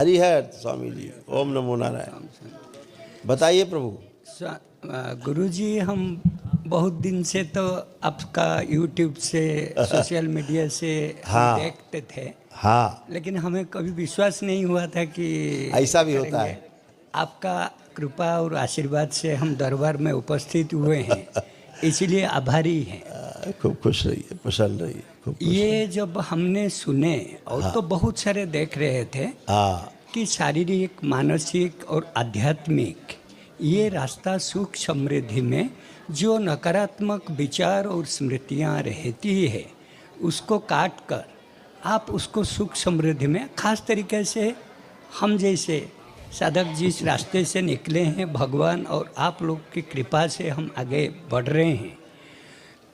हरिहर स्वामी जी, ओम नमो नारायण। बताइए प्रभु। गुरुजी, हम बहुत दिन से तो आपका यूट्यूब से सोशल मीडिया से हम देखते थे। हाँ, लेकिन हमें कभी विश्वास नहीं हुआ था कि ऐसा भी होता है। आपका कृपा और आशीर्वाद से हम दरबार में उपस्थित हुए हैं, इसीलिए आभारी हैं। खूब खुश रहिए, प्रसन्न रहिए, खूब खुश ये जब हमने सुने और तो बहुत सारे देख रहे थे कि शारीरिक, मानसिक और आध्यात्मिक ये रास्ता सुख समृद्धि में जो नकारात्मक विचार और स्मृतियाँ रहती है उसको काट कर आप उसको सुख समृद्धि में, खास तरीके से हम जैसे साधक जिस रास्ते से निकले हैं, भगवान और आप लोग की कृपा से हम आगे बढ़ रहे हैं।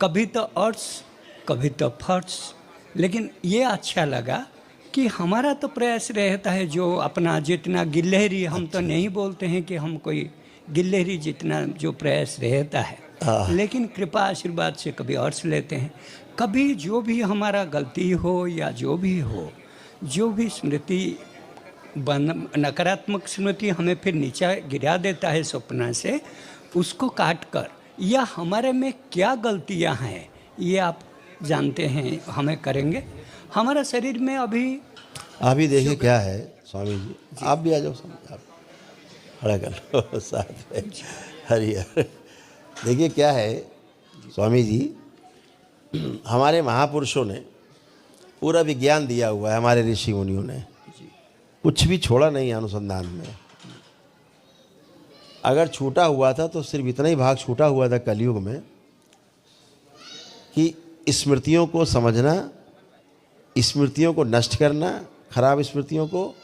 कभी तो अर्स, कभी तो फर्स, लेकिन ये अच्छा लगा कि हमारा तो प्रयास रहता है जो अपना जितना गिल्हेरी, हम तो नहीं बोलते हैं कि हम कोई गिल्हेरी, जितना जो प्रयास रहता है, लेकिन कृपा आशीर्वाद से कभी अर्स लेते हैं, कभी जो भी हमारा गलती हो या जो भी हो, जो भी स्मृति नकारात्मक स्मृति हमें फिर नीचे गिरा देता है स्वप्न से, उसको काट कर या हमारे में क्या गलतियां हैं ये आप जानते हैं, हमें करेंगे। हमारा शरीर में अभी देखिए क्या है स्वामी जी, आप भी आ जाओ, आप खड़ा कर लो साथ में। हरिहर, देखिए क्या है स्वामी जी, हमारे महापुरुषों ने पूरा विज्ञान दिया हुआ है, हमारे ऋषि मुनियों ने कुछ भी छोड़ा नहीं अनुसंधान में। अगर छूटा हुआ था तो सिर्फ इतना ही भाग छूटा हुआ था कलयुग में कि स्मृतियों को समझना, स्मृतियों को नष्ट करना, खराब स्मृतियों को,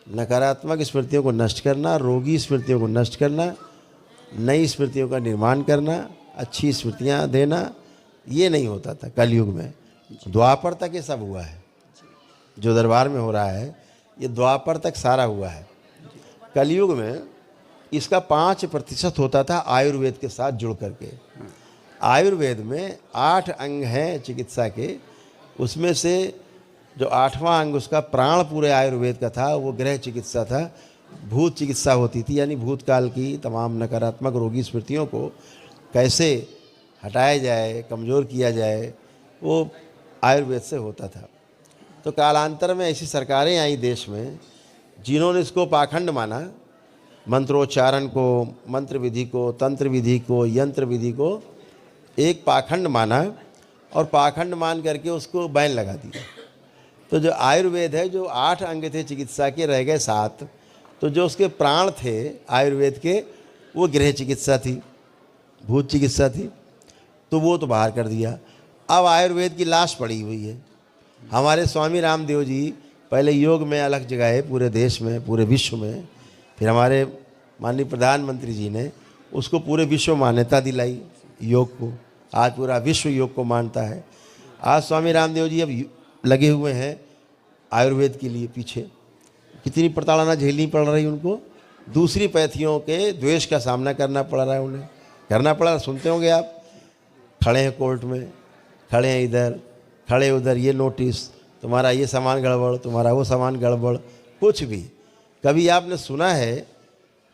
नकारात्मक स्मृतियों को नष्ट करना, रोगी स्मृतियों को नष्ट करना, नई स्मृतियों का निर्माण करना, अच्छी स्मृतियां देना, ये नहीं होता था कलयुग में। द्वापर तक ये सब हुआ है, जो दरबार में हो रहा है ये द्वापर तक सारा हुआ है। कलयुग में इसका 5% होता था आयुर्वेद के साथ जुड़ करके। आयुर्वेद में 8 अंग हैं चिकित्सा के, उसमें से जो 8वां अंग उसका प्राण पूरे आयुर्वेद का था, वो गृह चिकित्सा था। भूत चिकित्सा होती थी, यानी भूतकाल की तमाम नकारात्मक रोगी स्मृतियों को कैसे हटाया जाए, कमज़ोर किया जाए, वो आयुर्वेद से होता था। तो कालांतर में ऐसी सरकारें आई देश में जिन्होंने इसको पाखंड माना, मंत्रोच्चारण को, मंत्र विधि को, तंत्र विधि को, यंत्र विधि को एक पाखंड माना और पाखंड मान करके उसको बैन लगा दिया। तो जो आयुर्वेद है, जो 8 अंग थे चिकित्सा के, रह गए 7। तो जो उसके प्राण थे आयुर्वेद के, वो गृह चिकित्सा थी, भूत चिकित्सा थी, तो वो तो बाहर कर दिया। अब आयुर्वेद की लाश पड़ी हुई है। हमारे स्वामी रामदेव जी पहले योग में अलग जगह है पूरे देश में, पूरे विश्व में, फिर हमारे माननीय प्रधानमंत्री जी ने उसको पूरे विश्व में मान्यता दिलाई योग को। आज पूरा विश्व योग को मानता है। आज स्वामी रामदेव जी अब लगे हुए हैं आयुर्वेद के लिए पीछे। कितनी प्रताड़ना झेलनी पड़ रही उनको, दूसरी पैथियों के द्वेष का सामना करना पड़ रहा है उन्हें, करना पड़ा। सुनते होंगे आप, खड़े हैं कोर्ट में, खड़े हैं इधर, खड़े उधर, ये नोटिस, तुम्हारा ये सामान गड़बड़, तुम्हारा वो सामान गड़बड़, कुछ भी। कभी आपने सुना है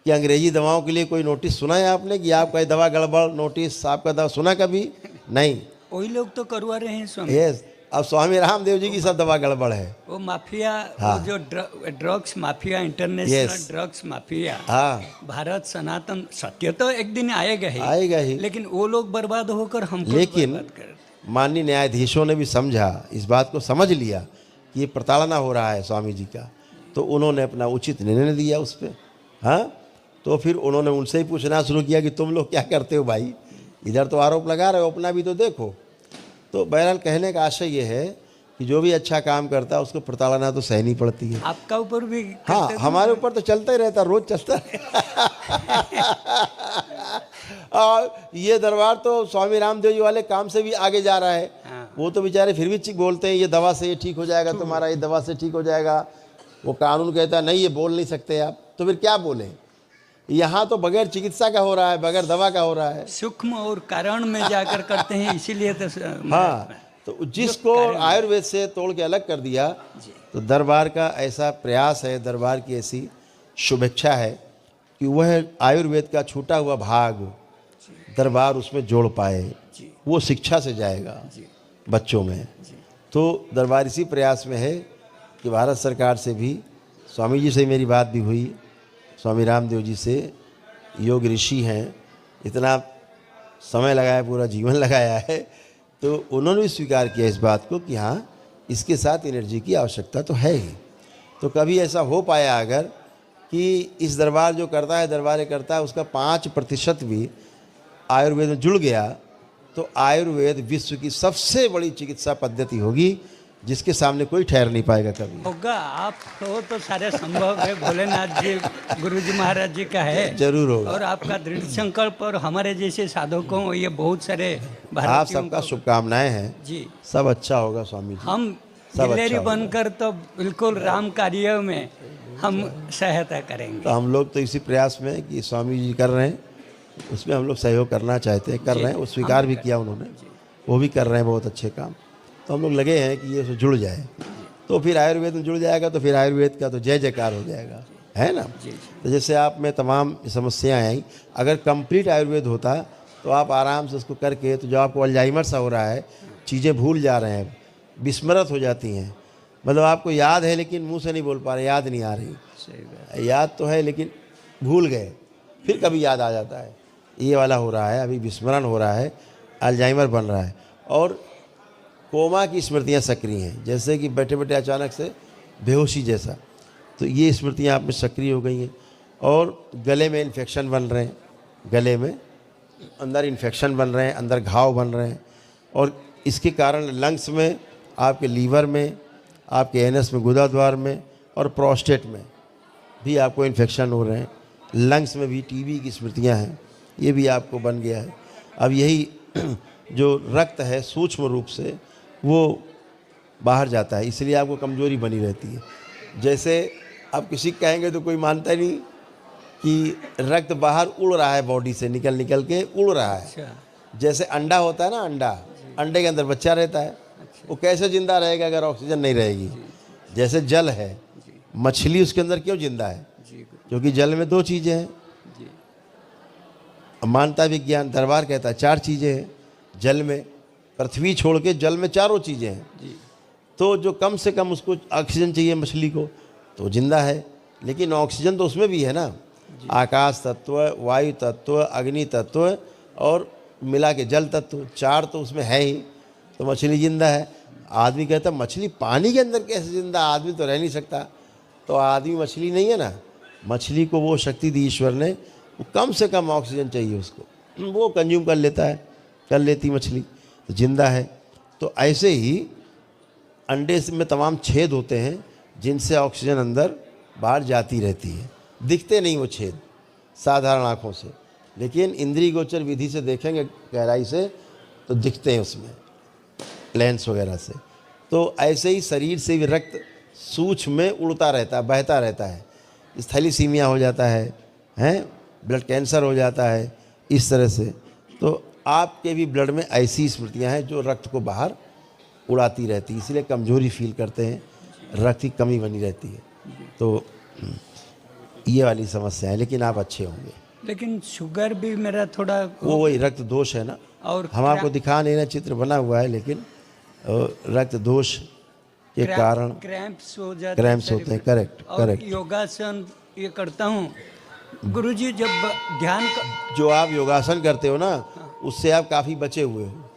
कि अंग्रेजी दवाओं के लिए कोई नोटिस सुना है आपने कि आपका दवा गड़बड़, नोटिस आपका दवा सुना कभी? नहीं। वही लोग तो करवा रहे हैं स्वामी। यस, अब स्वामी रामदेव जी की सब दवा गड़बड़ है। वो माफिया, वो जो drugs mafia, international drugs mafia, Bharat सनातन, सत्य तो एक दिन आएगा ही, लेकिन वो लोग बर्बाद होकर हमको लेकिन माननीय न्यायाधीशों ने भी समझा, इस बात को समझ लिया कि ये प्रताड़ना हो रहा है स्वामी जी का, तो उन्होंने अपना उचित निर्णय दिया उस पर। हाँ, तो फिर उन्होंने उनसे ही पूछना शुरू किया कि तुम लोग क्या करते हो भाई, इधर तो आरोप लगा रहे हो, अपना भी तो देखो। तो बहरहाल कहने का आशय ये है कि जो भी अच्छा काम करता है उसको प्रताड़ना तो सहनी पड़ती है। आपका ऊपर भी? हाँ, हमारे ऊपर तो चलता ही रहता, रोज चलता और ये दरबार तो स्वामी रामदेव जी वाले काम से भी आगे जा रहा है। वो तो बेचारे फिर भी बोलते हैं ये दवा से ये ठीक हो जाएगा तुम्हारा, ये दवा से ठीक हो जाएगा। वो कानून कहता है नहीं, ये बोल नहीं सकते आप, तो फिर क्या बोले? यहाँ तो बगैर चिकित्सा का हो रहा है, बगैर दवा का हो रहा है। सूक्ष्म और कारण में जाकर करते हैं, इसीलिए तो। हाँ, तो जिसको आयुर्वेद से तोड़ के अलग कर दिया, तो दरबार का ऐसा प्रयास है, दरबार की ऐसी शुभेच्छा है कि वह आयुर्वेद का छूटा हुआ भाग दरबार उसमें जोड़ पाए, वो शिक्षा से जाएगा बच्चों में। तो दरबार इसी प्रयास में है कि भारत सरकार से भी, स्वामी जी से मेरी बात भी हुई, स्वामी रामदेव जी से, योग ऋषि हैं, इतना समय लगाया, पूरा जीवन लगाया है, तो उन्होंने भी स्वीकार किया इस बात को कि हाँ, इसके साथ एनर्जी की आवश्यकता तो है ही। तो कभी ऐसा हो पाया अगर कि इस दरबार जो करता है, दरबार करता है, उसका 5% भी आयुर्वेद में जुड़ गया, तो आयुर्वेद विश्व की सबसे बड़ी चिकित्सा पद्धति होगी, जिसके सामने कोई ठहर नहीं पाएगा कभी। होगा, आप तो सारे संभव है, भोलेनाथ जी गुरु जी महाराज जी का है, जरूर होगा। और आपका दृढ़ संकल्प और हमारे जैसे साधकों, ये बहुत सारे आप सबका शुभकामनाएं हैं जी। सब अच्छा होगा स्वामी जी। हम दिलेरी बनकर तो बिल्कुल राम कार्य में हम सहायता करेंगे। तो हम लोग तो इसी प्रयास में हैं कि स्वामी जी कर रहे हैं, उसमें हम लोग सहयोग करना चाहते हैं, कर रहे हैं, वो स्वीकार भी किया उन्होंने, वो भी कर रहे हैं बहुत अच्छे काम। तो हम लोग लगे हैं कि ये जुड़ जाए, तो फिर आयुर्वेद में जुड़ जाएगा, तो फिर आयुर्वेद का तो जय जयकार हो जाएगा, है ना। तो जैसे आप में तमाम समस्याएं आई, अगर कंप्लीट आयुर्वेद होता तो आप आराम से उसको करके, तो जो आपको अल्जाइमर सा हो रहा है, चीज़ें भूल जा रहे हैं, विस्मृत हो जाती हैं, मतलब आपको याद है लेकिन मुंह से नहीं बोल पा रहे, याद नहीं आ रही, याद तो है लेकिन भूल गए, फिर कभी याद आ जाता है, ये वाला हो रहा है, अभी विस्मरण हो रहा है, अल्जाइमर बन रहा है। और कोमा की स्मृतियाँ सक्रिय हैं, जैसे कि बैठे बैठे अचानक से बेहोशी जैसा, तो ये स्मृतियाँ आप में सक्रिय हो गई हैं। और गले में इन्फेक्शन बन रहे हैं, गले में अंदर इन्फेक्शन बन रहे हैं, अंदर घाव बन रहे हैं, और इसके कारण लंग्स में, आपके लीवर में, आपके एनस में, गुदाद्वार में और प्रोस्टेट में भी आपको इन्फेक्शन हो रहे हैं। लंग्स में भी टीबी की स्मृतियाँ हैं, ये भी आपको बन गया है। अब यही जो रक्त है सूक्ष्म रूप से वो बाहर जाता है, इसलिए आपको कमजोरी बनी रहती है। जैसे आप किसी को कहेंगे तो कोई मानता नहीं कि रक्त बाहर उड़ रहा है, बॉडी से निकल निकल के उड़ रहा है। जैसे अंडा होता है ना, अंडे के अंदर बच्चा रहता है, वो कैसे जिंदा रहेगा अगर ऑक्सीजन नहीं रहेगी। जैसे जल है, मछली उसके अंदर क्यों जिंदा है, क्योंकि जल में 2 चीज़ें हैं। मानता विज्ञान, दरबार कहता है 4 चीज़ें हैं जल में, पृथ्वी छोड़ के जल में 4 चीज़ें हैं। तो जो कम से कम उसको ऑक्सीजन चाहिए मछली को, तो जिंदा है, लेकिन ऑक्सीजन तो उसमें भी है ना, आकाश तत्व, वायु तत्व, अग्नि तत्व और मिला के जल तत्व, 4 तो उसमें है ही, तो मछली जिंदा है। आदमी कहता है मछली पानी के अंदर कैसे जिंदा, आदमी तो रह नहीं सकता, तो आदमी मछली नहीं है ना। मछली को वो शक्ति दी ईश्वर ने, वो कम से कम ऑक्सीजन चाहिए उसको, वो कंज्यूम कर लेता है, कर लेती मछली, तो जिंदा है। तो ऐसे ही अंडे में तमाम छेद होते हैं जिनसे ऑक्सीजन अंदर बाहर जाती रहती है, दिखते नहीं वो छेद साधारण आँखों से, लेकिन इंद्रिय गोचर विधि से देखेंगे गहराई से तो दिखते हैं उसमें लेंस वगैरह से। तो ऐसे ही शरीर से भी रक्त सूक्ष्म में उड़ता रहता है, बहता रहता है, थैलीसीमिया हो जाता है, ब्लड कैंसर हो जाता है, इस तरह से। तो आपके भी ब्लड में ऐसी स्मृतियां हैं जो रक्त को बाहर उड़ाती रहती है, इसलिए कमजोरी फील करते हैं, रक्त की कमी बनी रहती है। तो ये वाली समस्या है, लेकिन आप अच्छे होंगे। लेकिन शुगर भी मेरा थोड़ा वो वही रक्त दोष है ना, और हम आपको दिखा नहीं रहे, चित्र बना हुआ है, लेकिन रक्त दोष के कारण क्रैम्प्स हो जाते हैं, क्रैम्प्स होते हैं। Correct correct. योगासन ये करता हूँ गुरुजी, जब ध्यान जो आप योगासन करते हो ना, उससे आप काफ़ी बचे हुए हो,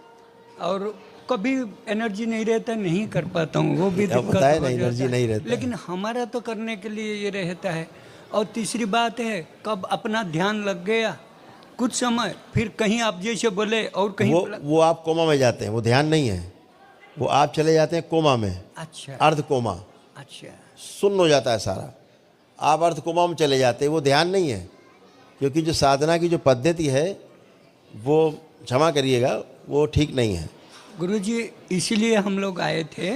और कभी एनर्जी नहीं रहता, नहीं कर पाता हूँ, वो भी दिक्कत बताया हो ना, जाता एनर्जी है। नहीं रहता, लेकिन हमारा तो करने के लिए ये रहता है। और तीसरी बात है, कब अपना ध्यान लग गया कुछ समय, फिर कहीं आप जैसे बोले और कहीं वो आप कोमा में जाते हैं, वो ध्यान नहीं है, वो आप चले जाते हैं कोमा में। अच्छा, अर्ध कोमा, अच्छा, सुन्न हो जाता है सारा, आप अर्ध कोमा में चले जाते हैं, वो ध्यान नहीं है। क्योंकि जो साधना की जो पद्धति है वो, क्षमा करिएगा, वो ठीक नहीं है। गुरुजी इसीलिए हम लोग आए थे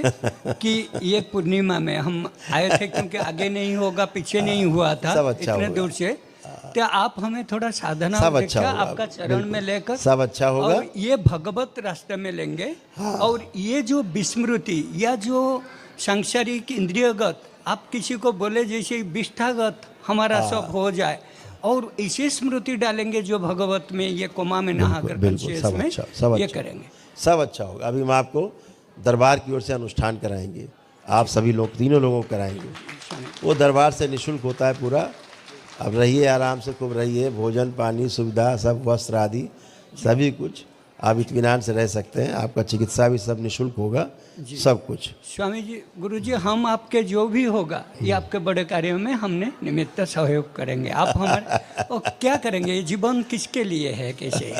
कि ये पूर्णिमा में हम आए थे, क्योंकि आगे नहीं होगा, पीछे नहीं हुआ था, सब अच्छा इतने होगा। दूर से। तो आप हमें थोड़ा साधना सब अच्छा देखा, होगा, आपका चरण बिल्कुल। में लेकर सब अच्छा होगा। और ये भगवत रास्ते में लेंगे। और ये जो विस्मृति या जो सांसारिक इंद्रियगत आप किसी को बोले जैसे विष्ठागत हमारा सब हो जाए, और इसे स्मृति डालेंगे जो भगवत में, ये कोमा में नहाकर बिल्कुल, conscious सब में अच्छा, सब ये अच्छा, करेंगे। सब अच्छा होगा। अभी हम आपको दरबार की ओर से अनुष्ठान कराएंगे, आप सभी लोग, तीनों लोगों को कराएंगे। वो दरबार से निःशुल्क होता है पूरा। अब रहिए आराम से, खूब रहिए, भोजन पानी सुविधा सब, वस्त्र आदि सभी कुछ, आप इत्मीनान से रह सकते हैं। आपका चिकित्सा भी सब निःशुल्क होगा, सब कुछ। स्वामी जी, गुरु जी, हम आपके जो भी होगा ये आपके बड़े कार्यों में हमने निमित्त सहयोग करेंगे। आप हमारे और क्या करेंगे, ये जीवन किसके लिए है, कैसे?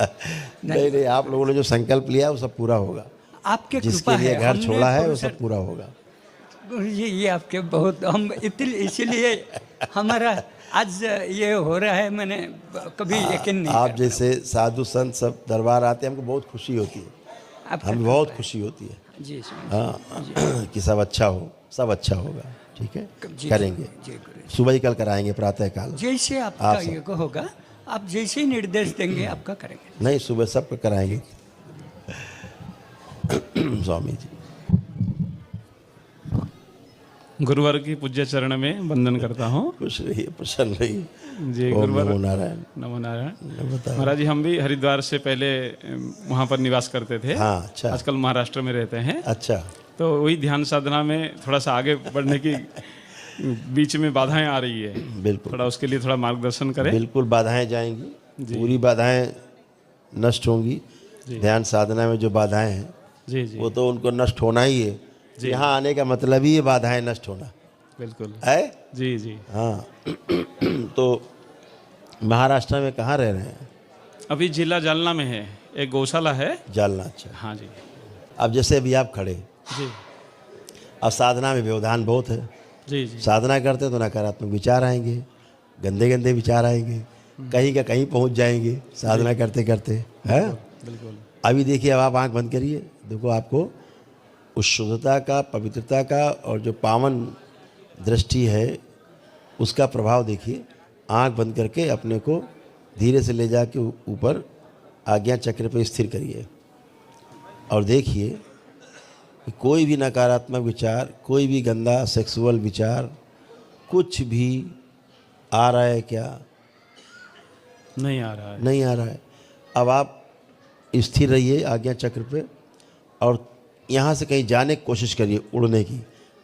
नहीं नहीं, आप लोगों ने जो संकल्प लिया वो सब पूरा होगा। आपके कृपा जिसके लिए है, घर हमने छोड़ा है वो पवित्र- सब पूरा होगा। गुरु जी, ये आपके बहुत, हम इसीलिए हमारा आज ये हो रहा है, मैंने कभी यकीन नहीं आप कर जैसे साधु संत सब दरबार आते हैं, हमको बहुत खुशी होती है, पाया। आपका हमें बहुत खुशी होती है। जी स्वामी हाँ कि सब अच्छा हो, सब अच्छा होगा। ठीक है, जी, करेंगे। जी गुरु जी। सुबह ही कल कराएंगे प्रातः काल। जैसे आपका ये होगा, आप जैसे ही निर्देश देंगे आपका करेंगे। नहीं, सुबह सबको कराएंगे। स्वामी जी, गुरुवर की पूज्य चरण में वंदन करता हूँ। खुश रहिए, प्रसन्न रहिए। जी ओम गुरुवर, नमो नारायण। नमो नारायण। बताओ। महाराज जी, हम भी हरिद्वार से पहले वहाँ पर निवास करते थे। हाँ, अच्छा आजकल महाराष्ट्र में रहते हैं। अच्छा। तो वही ध्यान साधना में थोड़ा सा आगे बढ़ने की बीच में बाधाएं आ रही है, बिल्कुल थोड़ा उसके लिए थोड़ा मार्गदर्शन करें। बिल्कुल, बाधाएं जाएंगी, पूरी बाधाएं नष्ट होंगी। ध्यान साधना में जो बाधाएं हैं जी जी वो तो उनको नष्ट होना ही है। यहाँ आने का मतलब ही ये बाधाएं नष्ट होना बिल्कुल। है। जी जी। हाँ तो महाराष्ट्र में कहाँ रह रहे हैं? अभी जिला जालना में है, एक गौशाला है। जालना। अच्छा, हाँ जी। अब जैसे अभी आप खड़े, जी अब साधना में व्यवधान बहुत है। जी जी साधना करते तो नकारात्मक विचार आएंगे, गंदे गंदे विचार आएंगे, कहीं का कहीं पहुंच जाएंगे साधना करते करते, है। बिल्कुल। अभी देखिए, अब आप आंख बंद करिए, देखो आपको उस शुद्धता का, पवित्रता का और जो पावन दृष्टि है उसका प्रभाव देखिए। आंख बंद करके अपने को धीरे से ले जाके ऊपर आज्ञा चक्र पे स्थिर करिए और देखिए कि कोई भी नकारात्मक विचार, कोई भी गंदा सेक्सुअल विचार, कुछ भी आ रहा है क्या? नहीं आ रहा है। नहीं आ रहा है। अब आप स्थिर रहिए आज्ञा चक्र पे और यहाँ से कहीं जाने की कोशिश करिए, उड़ने की।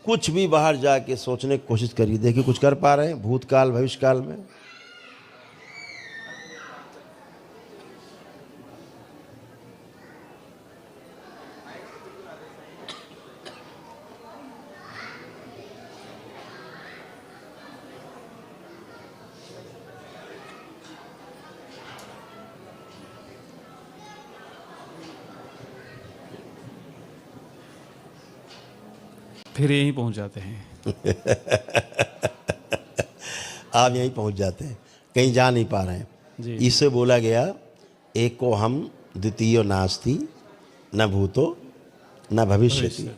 कुछ भी बाहर जाके सोचने की कोशिश करिए, देखिए कुछ कर पा रहे हैं भूतकाल भविष्यकाल में। फिर यहीं पहुंच जाते हैं। आप यहीं पहुंच जाते हैं, कहीं जा नहीं पा रहे हैं। जी। इससे बोला गया, एक को हम द्वितीय नास्ति, न भूतो न भविष्यति,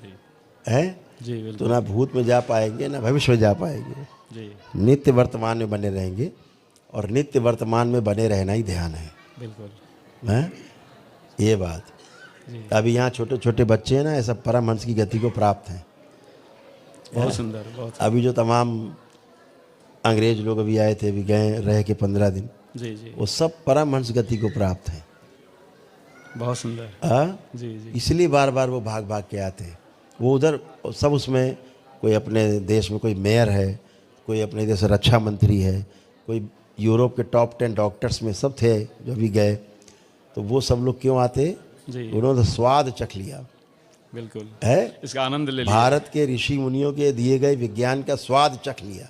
है। जी तो बिल्कुल। ना भूत में जा पाएंगे ना भविष्य में जा पाएंगे। जी नित्य वर्तमान में बने रहेंगे और नित्य वर्तमान में बने रहना ही ध्यान है, बिल्कुल। हैं? ये बात। जी। अभी यहाँ छोटे छोटे बच्चे हैं ना, ये सब परमहंस की गति को प्राप्त हैं। बहुत सुंदर, बहुत अभी जो तमाम अंग्रेज लोग अभी आए थे, अभी गए रह के 15 दिन, जी जी वो सब परमहंस गति को प्राप्त हैं। बहुत सुंदर। हाँ, जी जी इसलिए बार बार वो भाग भाग के आते हैं। वो उधर सब, उसमें कोई अपने देश में कोई मेयर है, कोई अपने देश में रक्षा मंत्री है, कोई यूरोप के टॉप 10 डॉक्टर्स में सब थे जो भी गए। तो वो सब लोग क्यों आते? जी उन्होंने स्वाद चख लिया बिल्कुल, है, इसका आनंद ले लिया। भारत के ऋषि मुनियों के दिए गए विज्ञान का स्वाद चख लिया।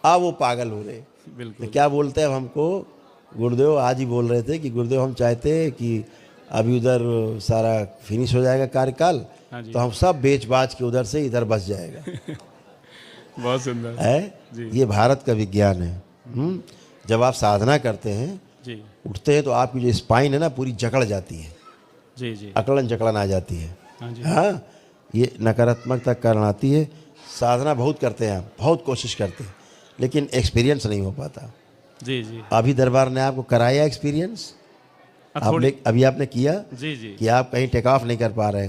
अब वो पागल हो रहे। बिल्कुल। तो क्या बोलते हैं अब हमको? गुरुदेव आज ही बोल रहे थे कि गुरुदेव हम चाहते हैं कि अभी उधर सारा फिनिश हो जाएगा कार्यकाल, हाँ जी। तो हम सब बेच बाच के उधर से इधर बस जाएगा। बहुत सुंदर। है, जी। ये भारत का विज्ञान है। जब आप साधना करते हैं, जी उठते हैं, तो आपकी जो स्पाइन है ना पूरी जकड़ जाती है, जी जी अकड़न जकड़न आ जाती है। हाँ जी। हाँ, ये नकारात्मकता के कारण आती है। साधना बहुत करते हैं आप, बहुत कोशिश करते हैं, लेकिन एक्सपीरियंस नहीं हो पाता। जी जी। अभी दरबार ने आपको कराया एक्सपीरियंस? आपने अभी आपने किया जी जी कि आप कहीं टेक ऑफ नहीं कर पा रहे,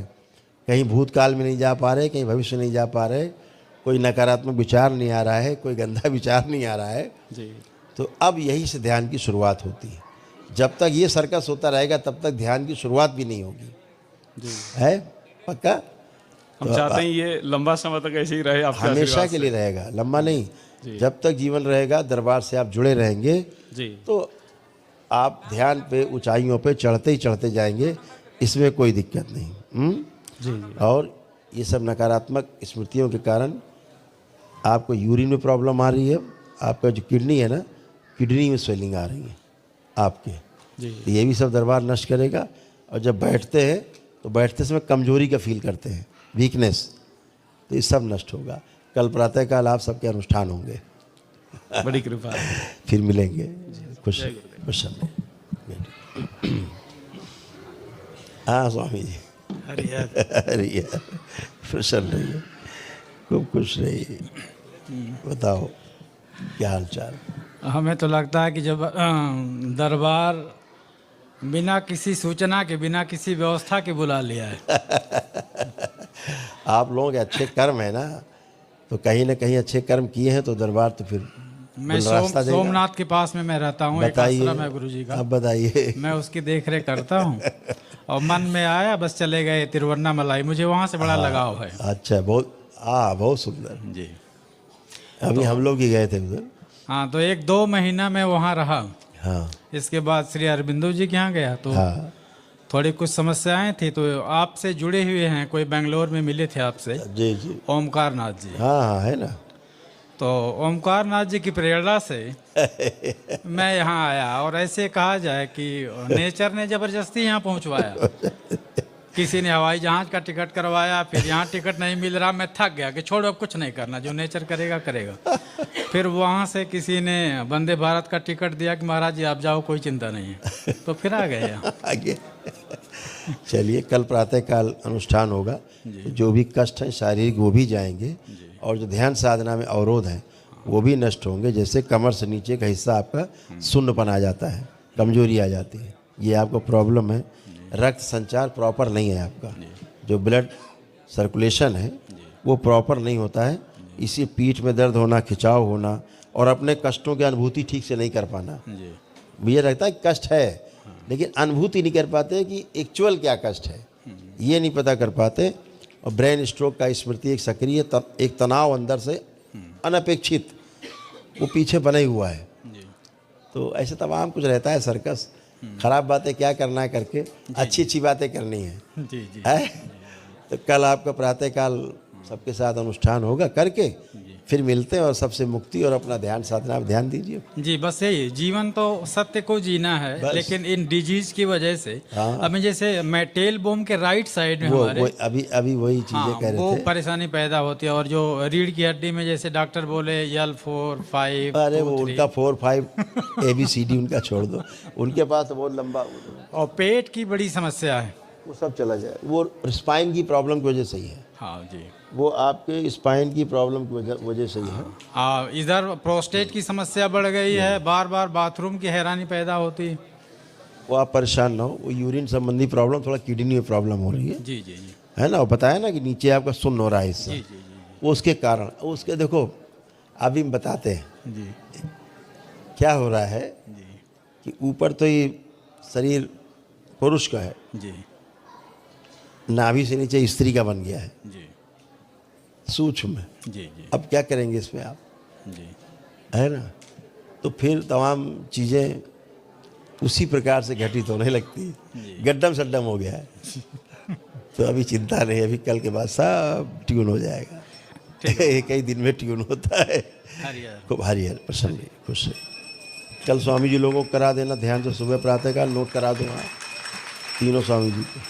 कहीं भूतकाल में नहीं जा पा रहे, कहीं भविष्य नहीं जा पा रहे, कोई नकारात्मक विचार नहीं आ रहा है, कोई गंदा विचार नहीं आ रहा है। जी। तो अब यही से ध्यान की शुरुआत होती है। जब तक ये सर्कस होता रहेगा तब तक ध्यान की शुरुआत भी नहीं होगी। जी। है पक्का? हम चाहते हैं ये लंबा समय तक ऐसे ही रहे आपके हमेशा आशीर्वाद के से। लिए रहेगा, लंबा नहीं। जी। जब तक जीवन रहेगा दरबार से आप जुड़े रहेंगे जी तो आप ध्यान पे ऊंचाइयों पे चढ़ते ही चढ़ते जाएंगे, इसमें कोई दिक्कत नहीं। जी जी। और ये सब नकारात्मक स्मृतियों के कारण आपको यूरिन में प्रॉब्लम आ रही है, आपका जो किडनी है ना, किडनी में स्वेलिंग आ रही है आपके, जी तो ये भी सब दरबार नष्ट करेगा। और जब बैठते हैं तो बैठते समय कमजोरी का फील करते हैं, वीकनेस, तो ये सब नष्ट होगा। कल प्रातःकाल आप सबके अनुष्ठान होंगे। बड़ी कृपा है। फिर मिलेंगे। खुश खुश हाँ स्वामी जी। अरे प्रसन्न रहिए, खूब खुश रहिए। बताओ क्या हाल चाल? हमें तो लगता है कि जब दरबार बिना किसी सूचना के, बिना किसी व्यवस्था के बुला लिया है। आप लोगों के अच्छे कर्म है ना, तो कहीं ना कहीं अच्छे कर्म किए हैं तो दरबार तो फिर मैं रास्ता देगा। सोमनाथ के पास में मैं रहता हूँ, एक बताइए, आश्रम है गुरु जी का। अब बताइए। मैं उसकी देख रेख करता हूँ और मन में आया बस चले गए तिरुवन्नामलाई, मुझे वहाँ से बड़ा लगाव है। अच्छा, बहुत सुंदर जी। अभी हम लोग ही गए थे उधर। हाँ, तो 1-2 महीना मैं वहाँ रहा। हाँ इसके बाद श्री अरबिंदो जी के यहाँ गया तो हाँ थोड़ी कुछ समस्याएं थी, तो आपसे जुड़े हुए हैं, कोई बेंगलोर में मिले थे आपसे, जी जी। ओमकार नाथ जी। हाँ हाँ है ना। तो ओमकार नाथ जी की प्रेरणा से मैं यहाँ आया, और ऐसे कहा जाए कि नेचर ने जबरदस्ती यहाँ पहुँचवाया। किसी ने हवाई जहाज का टिकट करवाया, फिर यहाँ टिकट नहीं मिल रहा, मैं थक गया कि छोड़ो अब कुछ नहीं करना, जो नेचर करेगा करेगा। फिर वहाँ से किसी ने वंदे भारत का टिकट दिया कि महाराज जी आप जाओ, कोई चिंता नहीं है, तो फिर आ गए यहाँ। आगे चलिए, कल प्रातःकाल अनुष्ठान होगा, जो भी कष्ट है शारीरिक वो भी जाएंगे, और जो ध्यान साधना में अवरोध है वो भी नष्ट होंगे। जैसे कमर से नीचे का हिस्सा आपका शून्यपन आ जाता है, कमजोरी आ जाती है, ये आपको प्रॉब्लम है। रक्त संचार प्रॉपर नहीं है आपका, जो ब्लड सर्कुलेशन है वो प्रॉपर नहीं होता है, इसी पीठ में दर्द होना, खिंचाव होना, और अपने कष्टों की अनुभूति ठीक से नहीं कर पाना। मुझे लगता है कष्ट है, लेकिन अनुभूति नहीं कर पाते कि एक्चुअल क्या कष्ट है, ये नहीं पता कर पाते। और ब्रेन स्ट्रोक का स्मृति एक सक्रिय एक तनाव अंदर से अनपेक्षित वो पीछे बने हुआ है। तो ऐसे तमाम कुछ रहता है सर्कस। खराब बातें क्या करना है करके अच्छी अच्छी बातें करनी है। जी जी। है? तो कल आपका प्रातःकाल सबके साथ अनुष्ठान होगा, करके फिर मिलते हैं, और सबसे मुक्ति और अपना ध्यान साधना आप ध्यान दीजिए। जी, बस यही जीवन तो सत्य को जीना है, बस। लेकिन इन डिजीज की वजह से हाँ। अभी जैसे मैं टेल बोम के राइट साइड में वो हमारे अभी वही चीज़ें हाँ, कह रहे वो थे। परेशानी पैदा होती है। और जो रीढ़ की हड्डी में जैसे डॉक्टर बोले L4, 5, अरे 2, वो 3, उनका 4, 5 ABCD उनका छोड़ दो, उनके पास तो बहुत लंबा, और पेट की बड़ी समस्या है। वो सब चला जाए। वो स्पाइन की प्रॉब्लम की वजह से ही है, हाँ जी। वो आपके स्पाइन की प्रॉब्लम की वजह से ही है। हाँ, इधर प्रोस्टेट की समस्या बढ़ गई है, बार बार बाथरूम की हैरानी पैदा होती है। वो आप परेशान ना हो, वो यूरिन संबंधी प्रॉब्लम, थोड़ा किडनी में प्रॉब्लम हो रही है, जी जी जी है ना। वो बताया ना कि नीचे आपका सुन्न हो रहा है हिस्सा, जी जी जी वो उसके कारण, उसके देखो अभी हम बताते हैं जी क्या हो रहा है। जी कि ऊपर तो ये शरीर पुरुष का है, जी नाभि से नीचे स्त्री का बन गया है, जी सूक्ष्म में। जी जी अब क्या करेंगे इसमें आप, जी है ना। तो फिर तमाम चीज़ें उसी प्रकार से घटित होने लगती है, गड्ढम सड्डम हो गया है। तो अभी चिंता नहीं, अभी कल के बाद सब ट्यून हो जाएगा। एक ही दिन में ट्यून होता है। हरियर खूब हरिहर प्रसन्न रहिए, खुश रहिए। कल स्वामी जी लोगों को करा देना ध्यान से, सुबह प्रातःकाल नोट करा दूँगा तीनों स्वामी जी को।